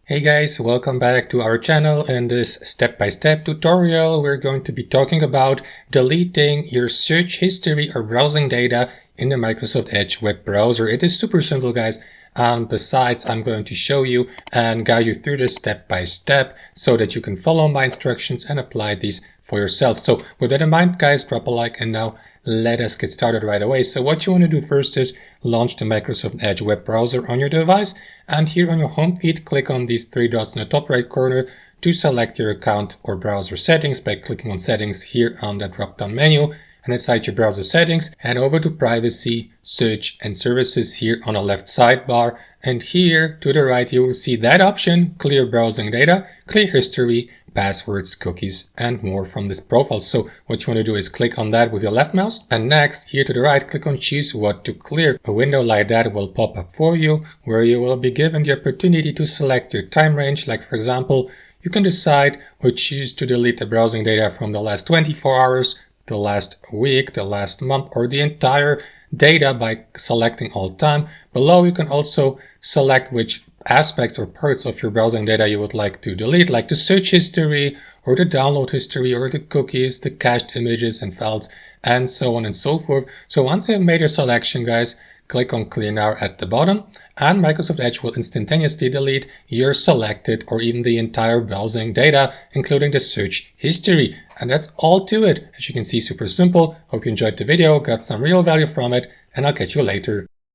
Hey guys, welcome back to our channel. In this step-by-step tutorial, we're going to be talking about deleting your search history or browsing data in the Microsoft Edge web browser. It is super simple, guys. And besides, I'm going to show you and guide you through this step by step so that you can follow my instructions and apply these for yourself. So with that in mind, guys, drop a like and now let us get started right away. So what you want to do first is launch the Microsoft Edge web browser on your device, and here on your home feed, click on these three dots in the top right corner to select your account or browser settings by clicking on settings here on the drop down menu. And inside your browser settings, head over to privacy, search and services here on the left sidebar. And here to the right, you will see that option, clear browsing data, clear history, passwords, cookies, and more from this profile. So what you want to do is click on that with your left mouse. And next, here to the right, click on choose what to clear. A window like that will pop up for you, where you will be given the opportunity to select your time range. Like for example, you can decide or choose to delete the browsing data from the last 24 hours, the last week, the last month, or the entire data by selecting all time. Below, you can also select which aspects or parts of your browsing data you would like to delete, like the search history or the download history or the cookies, the cached images and files, and so on and so forth. So once you've made your selection, guys, click on Clear Now at the bottom, and Microsoft Edge will instantaneously delete your selected or even the entire browsing data, including the search history. And that's all to it. As you can see, super simple. Hope you enjoyed the video, got some real value from it, and I'll catch you later.